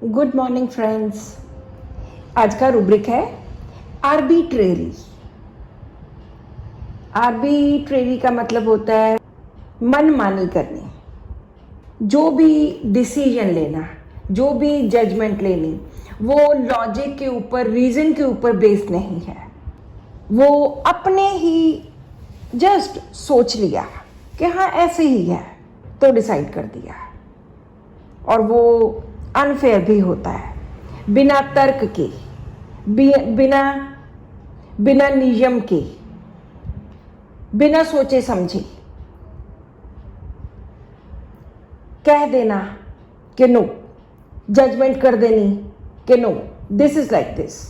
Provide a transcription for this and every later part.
Good morning friends. आज का rubric है आर्बिट्रेरी। आर्बिट्रेरी का मतलब होता है मनमानी करनी। जो भी डिसीजन लेना, जो भी जजमेंट लेनी, वो लॉजिक के ऊपर, रीज़न के ऊपर बेस्ड नहीं है। वो अपने ही जस्ट सोच लिया कि हाँ ऐसे ही है तो डिसाइड कर दिया, और वो अनफेयर भी होता है। बिना तर्क के, बिना नियम के, बिना सोचे समझे कह देना कि नो, जजमेंट कर देनी कि no this is like this,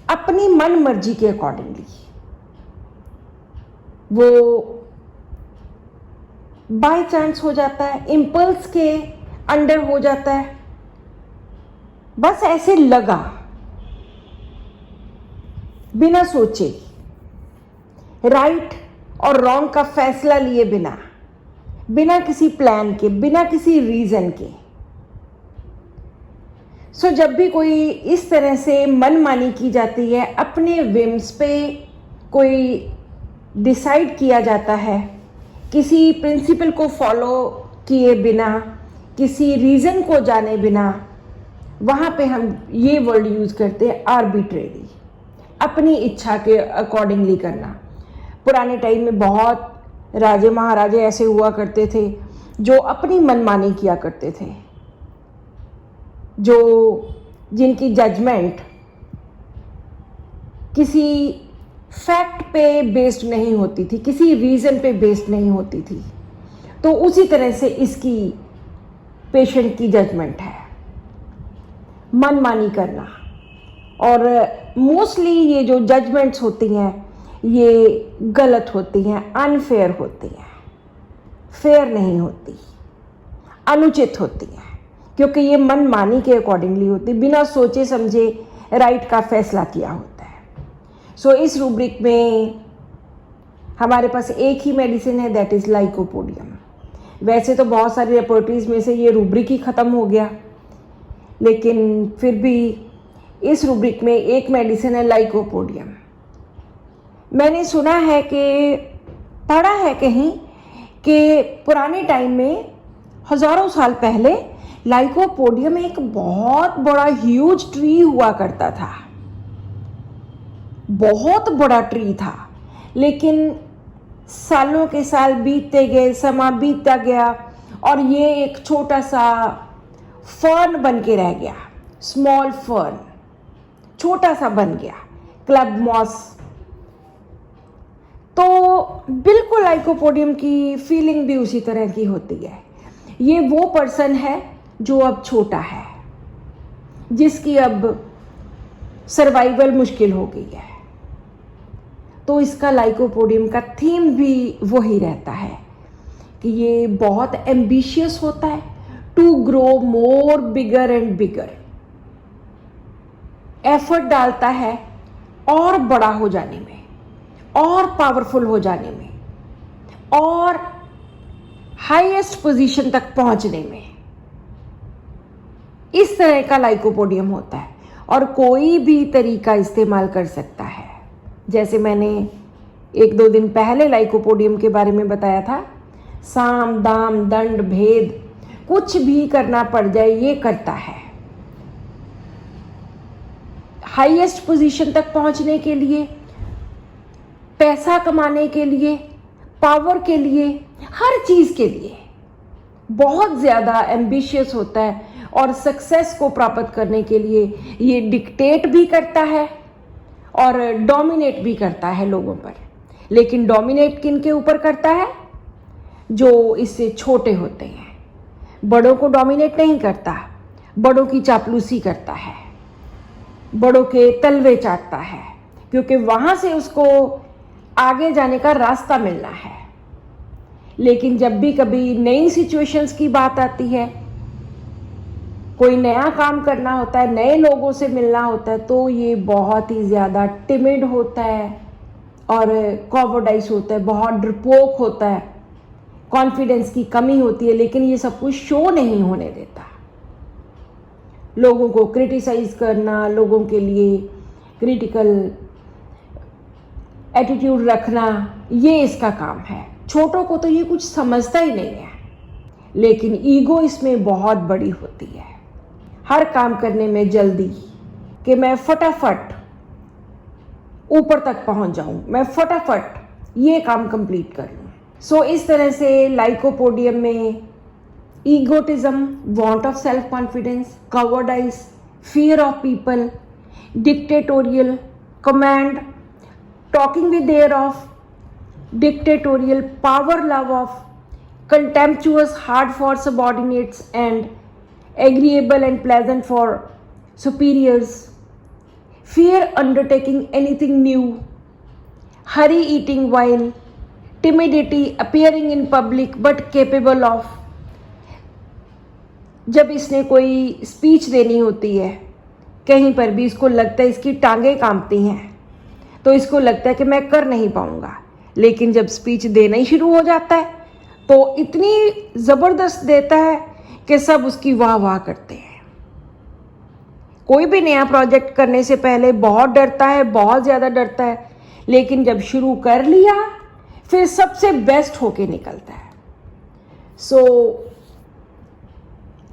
अपनी मन मर्जी के अकॉर्डिंगली। वो बाय चांस हो जाता है, इम्पल्स के अंडर हो जाता है, बस ऐसे लगा, बिना सोचे, राइट और रॉन्ग का फैसला लिए बिना, बिना किसी प्लान के, बिना किसी रीजन के। जब भी कोई इस तरह से मनमानी की जाती है, अपने विम्स पे कोई डिसाइड किया जाता है, किसी प्रिंसिपल को फॉलो किए बिना, किसी रीजन को जाने बिना, वहाँ पे हम ये वर्ड यूज़ करते हैं आर्बिट्रेरी, अपनी इच्छा के अकॉर्डिंगली करना। पुराने टाइम में बहुत राजे महाराजे ऐसे हुआ करते थे जो अपनी मनमानी किया करते थे, जिनकी जजमेंट किसी फैक्ट पे बेस्ड नहीं होती थी, किसी रीज़न पे बेस्ड नहीं होती थी। तो उसी तरह से इसकी पेशेंट की जजमेंट है, मनमानी करना। और मोस्टली ये जो जजमेंट्स होती हैं ये गलत होती हैं, अनफेयर होती हैं, फेयर नहीं होती, अनुचित होती हैं, क्योंकि ये मनमानी के अकॉर्डिंगली होती, बिना सोचे समझे राइट का फैसला किया होता है। इस रूब्रिक में हमारे पास एक ही मेडिसिन है, दैट इज़ लाइकोपोडियम। वैसे तो बहुत सारी लेबोरेटरीज में से ये रूब्रिक ही ख़त्म हो गया, लेकिन फिर भी इस रूब्रिक में एक मेडिसिन है लाइकोपोडियम। मैंने सुना है कि, पढ़ा है कहीं कि पुराने टाइम में, हज़ारों साल पहले, लाइकोपोडियम एक बहुत बड़ा ह्यूज ट्री हुआ करता था, बहुत बड़ा ट्री था। लेकिन सालों के साल बीतते गए, समा बीतता गया, और ये एक छोटा सा फर्न बन के रह गया, स्मॉल फर्न, छोटा सा बन गया, क्लब मॉस। तो बिल्कुल लाइकोपोडियम की फीलिंग भी उसी तरह की होती है। ये वो पर्सन है जो अब छोटा है, जिसकी अब सर्वाइवल मुश्किल हो गई है। तो इसका लाइकोपोडियम का थीम भी वही रहता है कि ये बहुत एम्बिशियस होता है, to grow more bigger and bigger, effort डालता है और बड़ा हो जाने में, और पावरफुल हो जाने में, और हाईएस्ट पोजीशन तक पहुंचने में। इस तरह का लाइकोपोडियम होता है, और कोई भी तरीका इस्तेमाल कर सकता है। जैसे मैंने 1-2 दिन पहले लाइकोपोडियम के बारे में बताया था, साम दाम दंड भेद, कुछ भी करना पड़ जाए ये करता है। हाईएस्ट पोजीशन तक पहुंचने के लिए, पैसा कमाने के लिए, पावर के लिए, हर चीज के लिए बहुत ज्यादा एम्बिशियस होता है, और सक्सेस को प्राप्त करने के लिए ये डिक्टेट भी करता है और डोमिनेट भी करता है लोगों पर। लेकिन डोमिनेट किन के ऊपर करता है? जो इससे छोटे होते हैं। बड़ों को डोमिनेट नहीं करता, बड़ों की चापलूसी करता है, बड़ों के तलवे चाटता है, क्योंकि वहाँ से उसको आगे जाने का रास्ता मिलना है। लेकिन जब भी कभी नई सिचुएशंस की बात आती है, कोई नया काम करना होता है, नए लोगों से मिलना होता है, तो ये बहुत ही ज़्यादा टिमिड होता है और कॉवर्डाइज होता है, बहुत डरपोक होता है, कॉन्फिडेंस की कमी होती है, लेकिन ये सब कुछ शो नहीं होने देता। लोगों को क्रिटिसाइज करना, लोगों के लिए क्रिटिकल एटीट्यूड रखना, ये इसका काम है। छोटों को तो ये कुछ समझता ही नहीं है, लेकिन ईगो इसमें बहुत बड़ी होती है। हर काम करने में जल्दी कि मैं फटाफट ऊपर तक पहुंच जाऊं, मैं फटाफट ये काम कंप्लीट कर लूं। सो इस तरह से लाइकोपोडियम में egotism, want of self confidence, cowardice, fear of people, dictatorial, command, talking with air of, dictatorial, power love of, contemptuous, hard for subordinates, and agreeable and pleasant for superiors, fear undertaking anything new, hurry eating while, timidity, appearing in public but capable of, जब इसने कोई speech देनी होती है कहीं पर भी, इसको लगता है इसकी टांगें कांपती हैं, तो इसको लगता है कि मैं कर नहीं पाऊंगा, लेकिन जब स्पीच देना ही शुरू हो जाता है तो इतनी ज़बरदस्त देता है कि सब उसकी वाह वाह करते हैं। कोई भी नया प्रोजेक्ट करने से पहले बहुत डरता है, बहुत ज़्यादा डरता है, लेकिन जब शुरू कर लिया फिर सबसे बेस्ट होके निकलता है। सो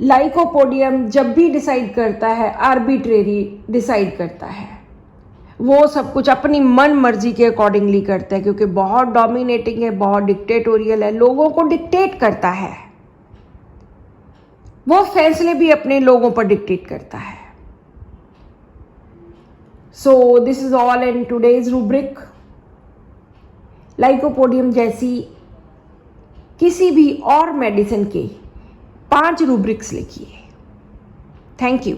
लाइकोपोडियम जब भी डिसाइड करता है, आर्बिट्रेरी डिसाइड करता है, वो सब कुछ अपनी मन मर्जी के अकॉर्डिंगली करता है, क्योंकि बहुत डोमिनेटिंग है, बहुत डिक्टेटोरियल है, लोगों को डिक्टेट करता है, वो फैसले भी अपने लोगों पर डिक्टेट करता है। So this is all in today's rubric. Lycopodium जैसी किसी भी और मेडिसिन के 5 रूब्रिक्स लिखिए। Thank you.